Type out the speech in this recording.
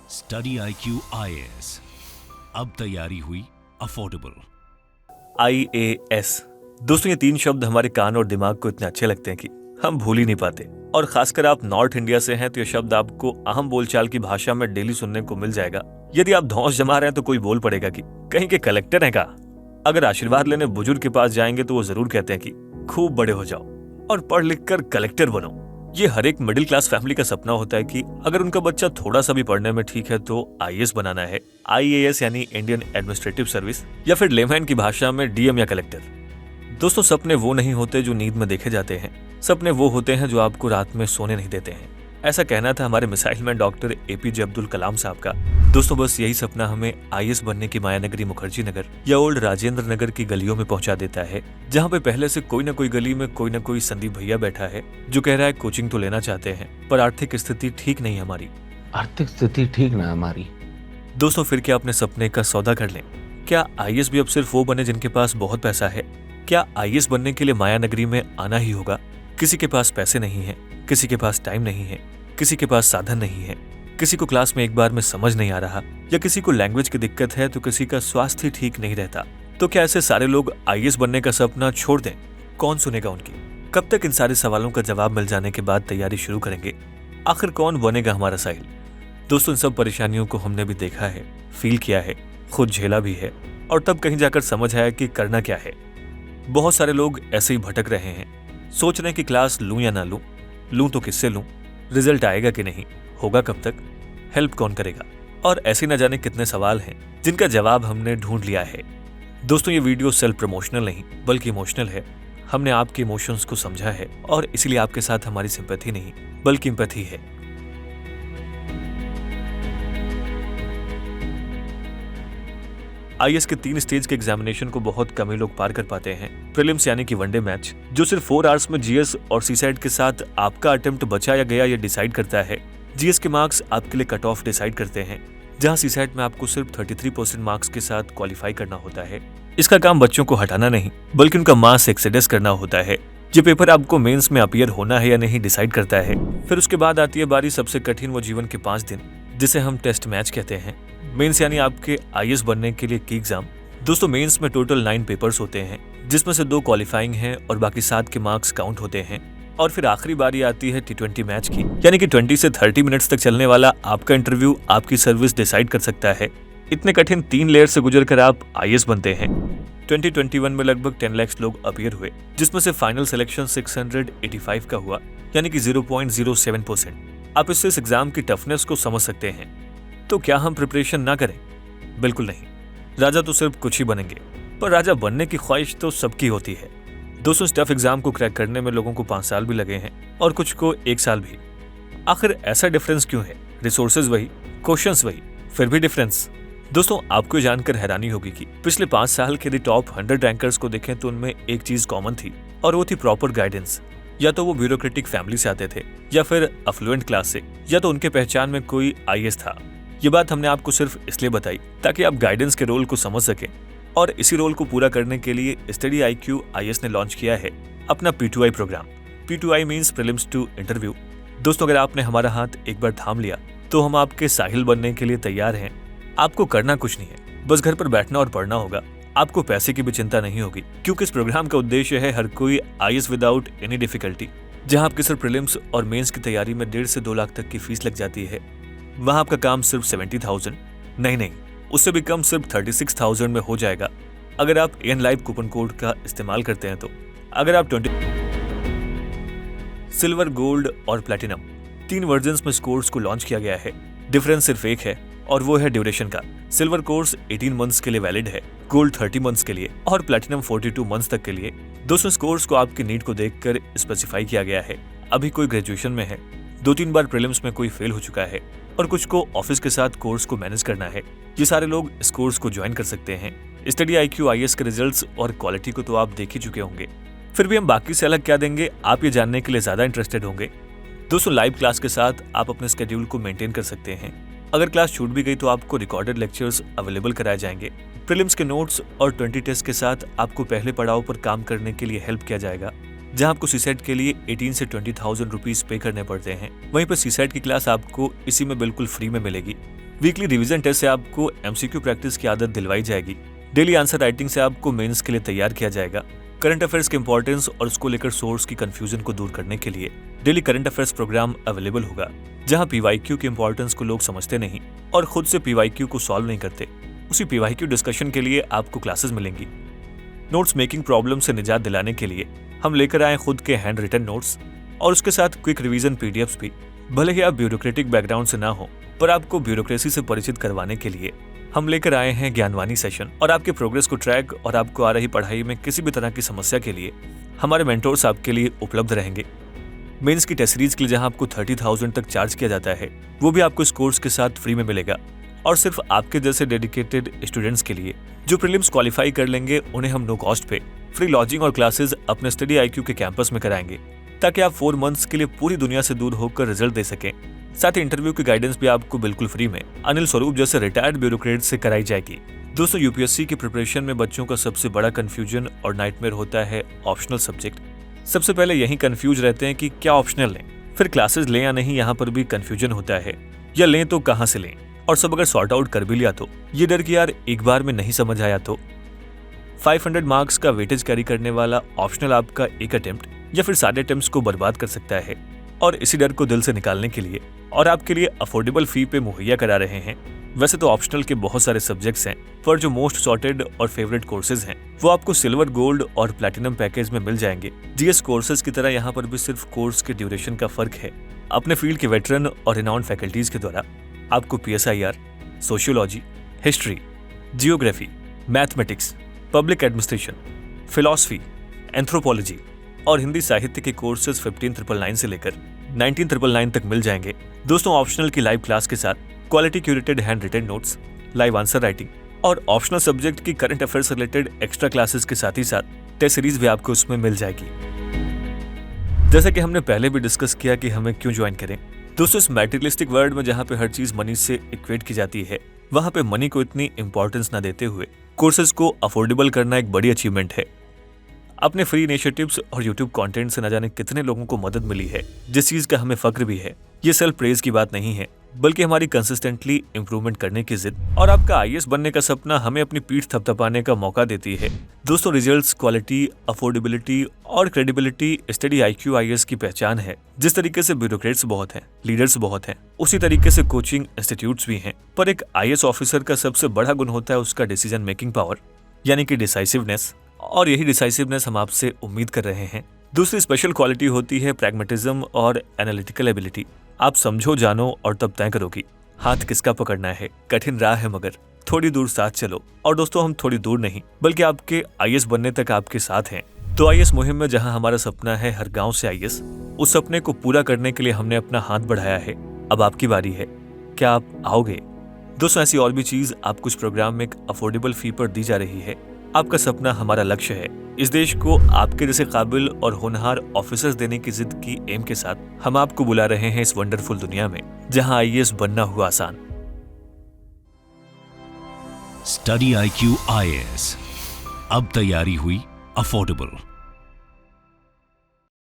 Study IQ IAS, अब तैयारी हुई अफोर्डेबल। IAS दोस्तों, ये 3 शब्द हमारे कान और दिमाग को इतने अच्छे लगते हैं कि हम भूल ही नहीं पाते। और खासकर आप नॉर्थ इंडिया से हैं तो ये शब्द आपको आम बोलचाल की भाषा में डेली सुनने को मिल जाएगा। यदि आप धौंस जमा रहे हैं तो कोई बोल पड़ेगा कि कहीं के कलेक्टर हैं का। अगर आशीर्वाद लेने बुजुर्ग के पास जाएंगे तो वो जरूर कहते हैं कि खूब बड़े हो जाओ और पढ़ लिख कर कलेक्टर बनो। ये हर एक मिडिल क्लास फैमिली का सपना होता है कि अगर उनका बच्चा थोड़ा सा भी पढ़ने में ठीक है तो IAS बनाना है। IAS यानी इंडियन एडमिनिस्ट्रेटिव सर्विस, या फिर लेमैन की भाषा में DM या कलेक्टर। दोस्तों, सपने वो नहीं होते जो नींद में देखे जाते हैं, सपने वो होते हैं जो आपको रात में सोने नहीं देते हैं। ऐसा कहना था हमारे missile man doctor APJ Abdul Kalam sahab का। दोस्तों, बस यही सपना हमें IAS बनने की मायानगरी मुखर्जी नगर या ओल्ड राजेंद्र नगर की गलियों में पहुंचा देता है, जहां पे पहले से कोई न कोई गली में कोई न कोई संदीप भैया बैठा है जो कह रहा है कोचिंग तो लेना चाहते हैं पर आर्थिक स्थिति ठीक नहीं हमारी। आर्थिक स्थिति ठीक ना हमारी। दोस्तों, फिर क्या अपने सपने का सौदा कर लें? क्या IAS भी अब सिर्फ वो बने जिनके पास बहुत पैसा है? क्या IAS बनने के लिए मायानगरी में आना ही होगा? किसी के पास पैसे नहीं है, किसी के पास टाइम नहीं है, किसी के पास साधन नहीं है, किसी को क्लास में एक बार में समझ नहीं आ रहा, या किसी को लैंग्वेज की दिक्कत है तो किसी का स्वास्थ्य ठीक नहीं रहता। तो क्या ऐसे सारे लोग IAS बनने का सपना छोड़ दें? कौन सुनेगा उनकी? कब तक इन सारे सवालों का जवाब मिल जाने के बाद तैयारी शुरू करेंगे? आखिर कौन बनेगा हमारा साहिल? दोस्तों, इन सब परेशानियों को हमने भी देखा है, फील किया है, खुद झेला भी है, और तब कहीं जाकर समझ आया कि करना क्या है। बहुत सारे लोग ऐसे ही भटक रहे हैं, सोच रहे हैं कि क्लास लूं या ना लूं तो किससे लूं, रिजल्ट आएगा कि नहीं, होगा कब तक, हेल्प कौन करेगा, और ऐसे न जाने कितने सवाल हैं जिनका जवाब हमने ढूंढ लिया है। दोस्तों, ये वीडियो सेल्फ प्रमोशनल नहीं बल्कि इमोशनल है। हमने आपके इमोशंस को समझा है और इसलिए आपके साथ हमारी सिंपैथी नहीं बल्कि एम्पैथी है। IAS के 3 स्टेज के एग्जामिनेशन को बहुत कम ही लोग पार कर पाते हैं। प्रीलिम्स यानी कि वनडे मैच, जो सिर्फ 4 आवर्स में GS और CSAT के साथ आपका अटेम्प्ट बचा या गया ये डिसाइड करता है। GS के मार्क्स आपके लिए कट ऑफ डिसाइड करते हैं, जहां CSAT में आपको सिर्फ 33% मार्क्स के साथ क्वालिफाई करना होता है। इसका काम बच्चों को हटाना नहीं बल्कि उनका मास एक्सेडस करना होता है। ये पेपर आपको मेंस में अपीयर होना है या नहीं डिसाइड करता है। फिर उसके बाद आती है बारी सबसे कठिन, वो जीवन के 5 दिन, जिसे हम टेस्ट मैच कहते हैं। मेंस यानी आपके IAS बनने के लिए की एग्जाम। दोस्तों, मेंस में टोटल 9 पेपर्स होते हैं, जिसमें से 2 क्वालिफाइंग हैं और बाकी 7 के मार्क्स काउंट होते हैं। और फिर आखिरी बारी आती है T20 मैच की, यानी कि 20 से 30 मिनट्स तक चलने वाला आपका इंटरव्यू आपकी सर्विस डिसाइड कर सकता है। इतने कठिन 3 लेयर से गुजरकर आप IAS बनते हैं। 2021 में लगभग 10 लाख लोग अपीयर हुए, जिसमें से फाइनल सिलेक्शन 685 का हुआ, यानी कि 0.07%। आप इससे इस एग्जाम की टफनेस को समझ सकते हैं। तो क्या हम प्रिपरेशन ना करें? बिल्कुल नहीं। राजा तो सिर्फ कुछ ही बनेंगे, पर राजा बनने की ख्वाहिश तो सबकी होती है। दोस्तों, इस टफ एग्जाम को क्रैक करने में लोगों को 5 साल भी लगे हैं और कुछ को 1 साल भी। आखिर ऐसा डिफरेंस क्यों है? रिसोर्सेज वही, क्वेश्चंस वही, फिर भी डिफरेंस। दोस्तों, आपको जानकर हैरानी होगी कि पिछले 5 साल के यदि टॉप 100 रैंकर्स को देखें तो उनमें एक चीज कॉमन थी, और वो थी प्रॉपर गाइडेंस। या तो वो ब्यूरोक्रेटिक फैमिली से आते थे, या फिर अफ्लुएंट क्लास से, या तो उनके पहचान में कोई IAS था। ये बात हमने आपको सिर्फ इसलिए बताई ताकि आप गाइडेंस के रोल को समझ सकें, और इसी रोल को पूरा करने के लिए स्टडी IQ IAS ने लॉन्च किया है अपना P2I programme. P2I means prelims to interview. दोस्तों, अगर आपने हमारा हाथ एक बार थाम लिया तो हम आपके साहिल बनने के लिए तैयार हैं। आपको करना कुछ नहीं है, बस घर पर बैठना और पढ़ना होगा। आपको पैसे की भी चिंता नहीं होगी, क्योंकि इस प्रोग्राम का उद्देश्य है हर कोई IAS विदाउट एनी डिफिकल्टी। जहां आपकी सिर्फ प्रीलिम्स और मेंस की तैयारी में 1.5 से 2 लाख तक की फीस लग जाती है, वहां आपका काम सिर्फ 70,000 नहीं, उससे भी कम, सिर्फ 36,000 में हो जाएगा अगर आप AN Live कूपन कोड का इस्तेमाल करते हैं। तो अगर आप 20 सिल्वर, गोल्ड और प्लैटिनम 3 वर्जन्स में इस कोर्स को लॉन्च किया गया है। डिफरेंस सिर्फ एक है और वो है ड्यूरेशन का। सिल्वर कोर्स 18 मंथ्स के लिए वैलिड है, गोल्ड 30 मंथ्स के लिए और प्लैटिनम 42 मंथ्स तक के लिए। दोस्तों, इस कोर्स को आपकी नीड को देखकर स्पेसिफाई किया गया है। अभी कोई ग्रेजुएशन में है, 2-3 बार प्रीलिम्स में कोई फेल हो चुका है, और कुछ को ऑफिस के साथ कोर्स को मैनेज करना है, ये सारे लोग इस कोर्स को ज्वाइन कर सकते हैं। स्टडी IQ IAS के रिजल्ट्स और क्वालिटी को तो आप देख ही चुके होंगे, फिर भी हम बाकी से अलग क्या देंगे, आप ये जानने के लिए ज्यादा इंटरेस्टेड होंगे। दोस्तों, लाइव क्लास के साथ आप अपने स्केड्यूल को मेंटेन कर सकते हैं। अगर क्लास छूट भी गई तो आपको रिकॉर्डेड लेक्चर्स अवेलेबल कराए जाएंगे। प्रीलिम्स के नोट्स और 20 टेस्ट के साथ आपको पहले पड़ाव पर काम करने के लिए हेल्प किया जाएगा। जहां आपको CSAT के लिए 18 से 20,000 रुपीज पे करने पड़ते हैं, वहीं पर CSAT की क्लास आपको इसी में बिल्कुल फ्री में मिलेगी। वीकली रिवीजन टेस्ट से आपको एमसीक्यू प्रैक्टिस की आदत दिलवाई जाएगी। डेली आंसर राइटिंग से आपको मेंस के लिए तैयार किया जाएगा। करंट अफेयर्स के इंपॉर्टेंस और उसको लेकर सोर्स की कंफ्यूजन को दूर करने के लिए daily current affairs programme available होगा, जहां पीवाईक्यू के इंपॉर्टेंस को लोग समझते नहीं और खुद से पीवाईक्यू को सॉल्व नहीं करते। उसी पीवाईक्यू डिस्कशन के लिए आपको क्लासेस मिलेंगी। नोट्स मेकिंग प्रॉब्लम से निजात दिलाने के लिए हम लेकर आए खुद के हैंड रिटन नोट्स और उसके साथ क्विक रिवीजन पीडीएफ्स भी। भले ही आप ब्यूरोक्रेटिक बैकग्राउंड से ना हो, पर आपको ब्यूरोक्रेसी से परिचित करवाने के लिए हम लेकर आए हैं ज्ञानवानी सेशन और आपके प्रोग्रेस को ट्रैक और आपको आ रही पढ़ाई में किसी भी तरह की समस्या के लिए हमारे मेंटोर्स आपके लिए उपलब्ध रहेंगे। मेंस की टेस्ट सीरीज के लिए जहां आपको 30,000 तक चार्ज किया जाता है, वो भी आपको इस कोर्स के साथ फ्री में मिलेगा। और सिर्फ आपके जैसे डेडिकेटेड स्टूडेंट्स के लिए जो प्रीलिम्स क्वालिफाई कर लेंगे, उन्हें हम नो कॉस्ट पे फ्री लॉजिंग और क्लासेस अपने स्टडी आईक्यू के कैंपस में कराएंगे, ताकि आप 4 मंथ्स के लिए पूरी दुनिया से दूर होकर रिजल्ट दे सकें। साथ ही इंटरव्यू की गाइडेंस भी आपको बिल्कुल फ्री में अनिल स्वरूप जैसे रिटायर्ड ब्यूरोक्रेट से कराई जाएगी। दोस्तों, यूपीएससी की प्रिपरेशन में बच्चों का सबसे बड़ा कंफ्यूजन और नाइटमेयर होता है ऑप्शनल सब्जेक्ट। सबसे पहले यही कंफ्यूज रहते हैं कि क्या ऑप्शनल लें, फिर क्लासेस लें या नहीं, यहाँ पर भी कंफ्यूजन होता है, या लें तो कहाँ से लें, और सब अगर सॉर्ट आउट कर भी लिया तो ये डर कि यार एक बार में नहीं समझ आया तो 500 मार्क्स का वेटेज कैरी करने वाला ऑप्शनल आपका एक अटेम्प्ट या फिर सारे अटेम्प्ट्स को बर्बाद कर सकता है। और इसी डर को दिल से निकालने के लिए और आपके लिए अफोर्डेबल फी पे मुहैया करा रहे हैं। वैसे तो ऑप्शनल के बहुत सारे सब्जेक्ट्स हैं, पर जो मोस्ट सॉर्टेड और फेवरेट कोर्सेज हैं वो आपको सिल्वर, गोल्ड और प्लैटिनम पैकेज में मिल जाएंगे। जीएस कोर्सेज की तरह यहाँ पर भी सिर्फ कोर्स के ड्यूरेशन का फर्क है। अपने फील्ड के वेटरन और रिनाउंड फैकल्टीज के द्वारा आपको PSIR, sociology, history, geography, mathematics, public administration, philosophy, anthropology और हिंदी साहित्य के कोर्सेज 15,999 से लेकर 19,999 तक मिल जाएंगे। दोस्तों, ऑप्शनल की लाइव क्लास के साथ quality curated handwritten notes, live answer writing और ऑप्शनल सब्जेक्ट की current affairs related extra classes के साथ ही साथ टेस्ट सीरीज भी आपको उसमें मिल जाएगी। जैसा कि हमने पहले भी डिस्कस किया कि हमें क्यों ज्वाइन करें। दोस्तों, इस मैटेरियलिस्टिक वर्ल्ड में जहाँ पे हर चीज मनी से इक्वेट की जाती है, वहाँ पे मनी को इतनी इंपॉर्टेंस ना देते हुए कोर्सेज को अफोर्डेबल करना एक बड़ी अचीवमेंट है। अपने फ्री इनिशिएटिव्स और यूट्यूब कंटेंट से न जाने कितने लोगों को मदद मिली है, जिस चीज का हमें फक्र भी है। ये सेल्फ प्रेज की बात नहीं है, बल्कि हमारी कंसिस्टेंटली इंप्रूवमेंट करने की जिद और आपका आईएएस बनने का सपना हमें अपनी पीठ थपथपाने का मौका देती है। दोस्तों, रिजल्ट्स, क्वालिटी, अफोर्डेबिलिटी और क्रेडिबिलिटी स्टडी आईक्यू आईएएस की पहचान है। जिस तरीके से ब्यूरोक्रेट्स बहुत हैं, लीडर्स बहुत हैं, उसी तरीके से कोचिंग इंस्टीट्यूट्स भी हैं, पर एक आईएएस ऑफिसर का सबसे बड़ा गुण होता है उसका डिसीजन मेकिंग पावर, यानी कि डिसाइसिवनेस। और यही डिसाइसिवनेस हम आपसे उम्मीद कर रहे हैं। दूसरी स्पेशल क्वालिटी होती है प्रैग्मेटिज्म और एनालिटिकल एबिलिटी। आप समझो, जानो और तब तय करोगी हाथ किसका पकड़ना है। कठिन राह है मगर थोड़ी दूर साथ चलो। और दोस्तों, हम थोड़ी दूर नहीं बल्कि आपके आईएएस बनने तक आपके साथ हैं। तो आईएएस मुहिम में जहां हमारा सपना है हर गांव से आईएएस, उस सपने को पूरा करने के लिए हमने अपना हाथ बढ़ाया है। अब आपकी बारी है, क्या आप आओगे? दोस्तों, ऐसी और भी चीज आपको इस प्रोग्राम में एक अफोर्डेबल फी पर दी जा रही है। आपका सपना हमारा लक्ष्य है। इस देश को आपके जैसे काबिल और होनहार ऑफिसर्स देने की जिद की एम के साथ हम आपको बुला रहे हैं इस वंडरफुल दुनिया में, जहां आईएएस बनना हुआ आसान। स्टडी आईक्यू आईएएस, अब तैयारी हुई अफोर्डेबल।